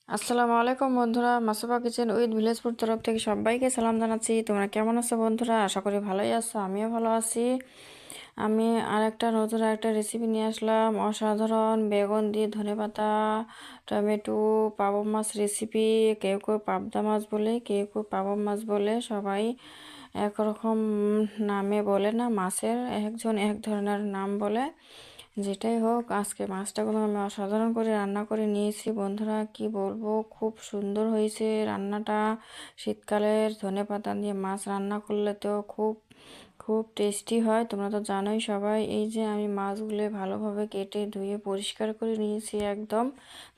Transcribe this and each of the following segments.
আসসালামু আলাইকুম বন্ধুরা, মাসুফা কিচেন উইথ ভিলেজপুর তরফ থেকে সবাইকে সালাম জানাচ্ছি। তোমরা কেমন আছো বন্ধুরা? আশা করি ভালোই আছো, আমিও ভালো আছি। আমি নতুন আরেকটা রেসিপি নিয়ে আসলাম। অসাধারণ বেগুন দিয়ে ধনেপাতা টমেটো পাবদা মাছ রেসিপি। কেউ কেউ পাবদা মাছ বলে, কেউ কেউ পাবদা মাছ বলে, সবাই একরকম নামে বলে না। মাছের একজন এক ধরনের নাম বলে। যেটাই হোক, আজকে মাছটাগুলো আমি অসাধারণ করে রান্না করে নিয়েছি বন্ধুরা। কি বলবো, খুব সুন্দর হয়েছে রান্নাটা। শীতকালের ধনেপাতা দিয়ে মাছ রান্না করলে তো খুব খুব টেস্টি হয়। তোমরা তো জানোই সবাই। এই যে আমি মাছগুলো ভালোভাবে কেটে ধুয়ে পরিষ্কার করে নিয়েছি একদম।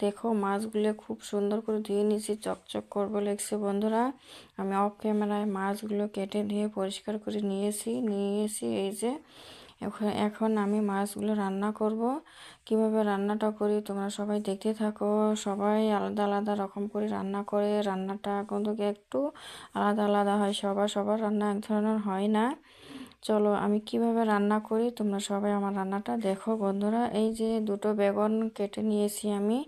দেখো, মাছগুলো খুব সুন্দর করে ধুয়ে নিয়েছি, চকচক করবো লেগছে বন্ধুরা। আমি অফ ক্যামেরায় মাছগুলো কেটে ধুয়ে পরিষ্কার করে নিয়েছি এই যে। এখন আমি মাছগুলো রান্না করব। কিভাবে রান্নাটা করি তোমরা সবাই দেখতে থাকো। সবাই আলাদা আলাদা রকম করে রান্না করে। রান্নাটা কিন্তু একটু আলাদা আলাদা হয়, সবার রান্না এক ধরনের হয় না। চলো আমি কিভাবে রান্না করি তোমরা সবাই আমার রান্নাটা দেখো বন্ধুরা। এই যে দুটো বেগুন কেটে নিয়েছি আমি।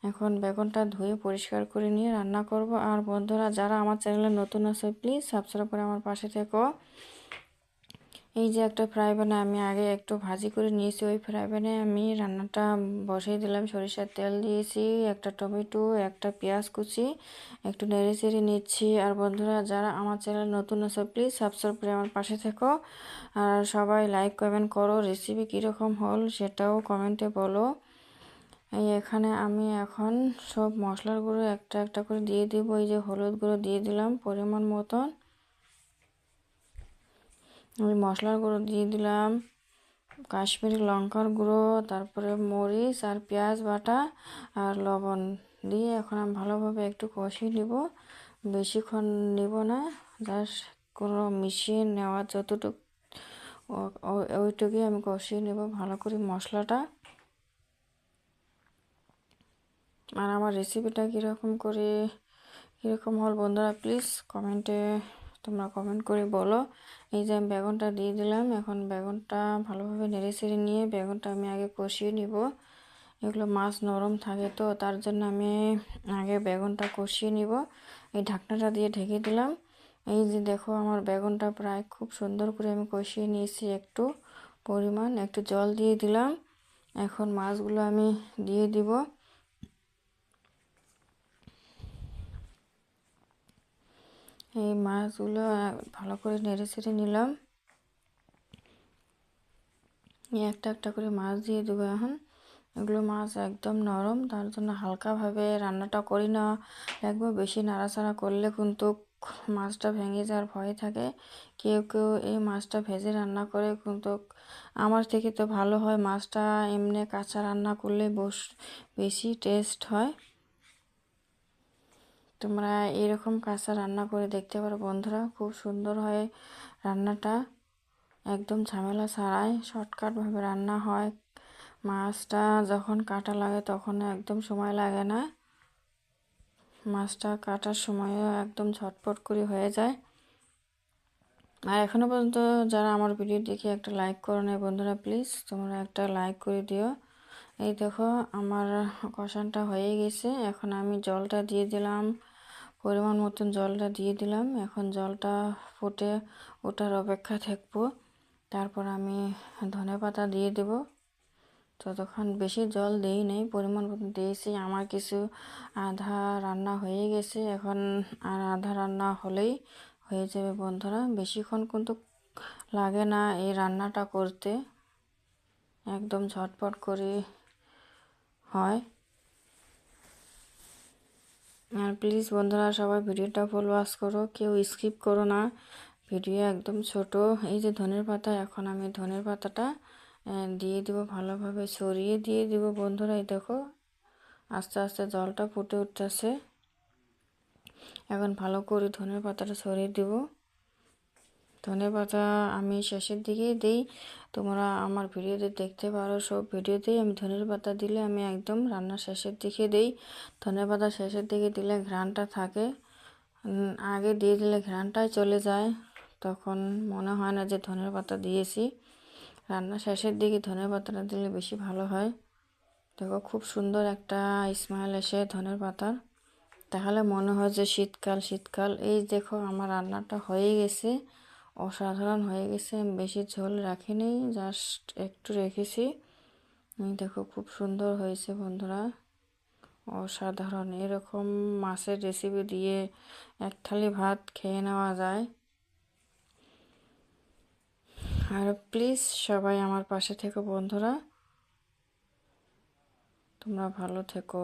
এখন বেগুনটা ধুয়ে পরিষ্কার করে নিয়ে রান্না করব। আর বন্ধুরা, যারা আমার চ্যানেলে নতুন আছে প্লিজ সাবস্ক্রাইব করে আমার পাশে থেকো। এই যে একটা ফ্রাই প্যানে আমি আগে একটু ভাজি করে নিয়েছি। ওই ফ্রাই প্যানে আমি রান্নাটা বসিয়ে দিলাম। সরিষার তেল দিয়েছি, একটা টমেটো, একটা পেঁয়াজ কুচি, একটু নেড়ে চেড়ে নিচ্ছি। আর বন্ধুরা, যারা আমার চ্যানেল নতুন আছে প্লিজ সাবস্ক্রাইব করে আমার পাশে থেকো। আর সবাই লাইক কমেন্ট করো। রেসিপি কীরকম হল সেটাও কমেন্টে বলো। এই এখানে আমি এখন সব মশলার গুঁড়ো একটা একটা করে দিয়ে দিব। এই যে হলুদ গুঁড়ো দিয়ে দিলাম পরিমাণ মতন। আমি মশলার গুঁড়ো দিয়ে দিলাম কাশ্মীরি লঙ্কার গুঁড়ো, তারপরে মরিচ আর পেঁয়াজ বাটা আর লবণ দিয়ে এখন আমি ভালোভাবে একটু কষিয়ে নিব। বেশিক্ষণ নিব না, জাস্ট কোনো মিশিয়ে নেওয়া যতটুকু ওইটুকুই আমি কষিয়ে নেব ভালো করে মশলাটা। আর আমার রেসিপিটা কীরকম হল বন্ধুরা প্লিজ তোমরা কমেন্ট করে বলো। এই যে আমি বেগুনটা দিয়ে দিলাম। এখন বেগুনটা ভালোভাবে নেড়ে চেড়ে নিয়ে বেগুনটা আমি আগে কষিয়ে নিব। এগুলো মাছ নরম থাকে তো তার জন্য আমি আগে বেগুনটা কষিয়ে নিব। এই ঢাকনাটা দিয়ে ঢেকে দিলাম। এই যে দেখো, আমার বেগুনটা প্রায় খুব সুন্দর করে আমি কষিয়ে নিয়েছি। একটু জল দিয়ে দিলাম। এখন মাছগুলো আমি দিয়ে দিব। এই মাছগুলো ভালো করে নেড়ে চেড়ে নিলাম। একটা একটা করে মাছ দিয়ে দেবো এখন। এগুলো মাছ একদম নরম, তার জন্য হালকাভাবে রান্নাটা করি না। একবার বেশি নাড়াচাড়া করলে কিন্তু মাছটা ভেঙে যাওয়ার ভয় থাকে। কেউ কেউ এই মাছটা ভেজে রান্না করে, কিন্তু আমার থেকে তো ভালো হয় মাছটা এমনি কাঁচা রান্না করলে বেশি টেস্ট হয়। তোমরা এরকম কাঁচা রান্না করে দেখতে পারো বন্ধুরা, খুব সুন্দর হয় রান্নাটা। একদম ঝামেলা ছাড়াই শর্টকাটভাবে রান্না হয়। মাছটা যখন কাটা লাগে তখন একদম সময় লাগে না। মাছটা কাটার সময়ও একদম ঝটপট করে হয়ে যায়। আর এখনও পর্যন্ত যারা আমার ভিডিও দেখে একটা লাইক করো না বন্ধুরা, প্লিজ তোমরা একটা লাইক করে দিও। এই দেখো, আমার কষানটা হয়ে গেছে। এখন আমি জলটা দিয়ে দিলাম, পরিমাণ মতন জলটা দিয়ে দিলাম। এখন জলটা ফুটে ওঠার অপেক্ষা থাকবো। তারপর আমি ধনেপাতা দিয়ে দেব। ততক্ষণ বেশি জল দিই নেই, পরিমাণ মতন দিয়েছি। আমার কিছু আধা রান্না হয়ে গেছে, এখন আর আধা রান্না হলেই হয়ে যাবে বন্ধুরা। বেশিক্ষণ কিন্তু লাগে না এই রান্নাটা করতে, একদম ঝটপট করে হয়। আর প্লিজ বন্ধুরা, সবাই ভিডিওটা ফুল ওয়াচ করো, কেউ স্কিপ করো না। ভিডিও একদম ছোট। এই যে ধনের পাতা, এখন আমি ধনের পাতাটা দিয়ে দিব, ভালোভাবে ছড়িয়ে দিয়ে দিব বন্ধুরা। এই দেখো, আস্তে আস্তে জলটা ফুটে উঠতেছে। এখন ভালো করে ধনের পাতাটা ছড়িয়ে দিব। ধনে পাতা আমি শেষের দিকেই দিই। তোমরা আমার ভিডিওতে দেখতে পারো, সব ভিডিওতেই আমি ধনের পাতা দিলে আমি একদম রান্নার শেষের দিকে দিই। ধনে পাতা শেষের দিকে দিলে ঘ্রাণটা থাকে। আগে দিয়ে দিলে ঘ্রাণটাই চলে যায়, তখন মনে হয় না যে ধনের পাতা দিয়েছি। রান্নার শেষের দিকে ধনের পাতাটা দিলে বেশি ভালো হয়। দেখো, খুব সুন্দর একটা স্মেল এসে ধনের পাতার। তাহলে মনে হয় যে শীতকাল শীতকাল। এই দেখো আমার রান্নাটা হয়ে গেছে, অসাধারণ হয়ে গেছে। আমি বেশি ঝোল রাখিনি, জাস্ট একটু রেখেছি। এই দেখো খুব সুন্দর হয়েছে বন্ধুরা, অসাধারণ। এরকম মাছের রেসিপি দিয়ে এক থালি ভাত খেয়ে নেওয়া যায়। আর প্লিজ সবাই আমার পাশে থেকো বন্ধুরা, তোমরা ভালো থেকো।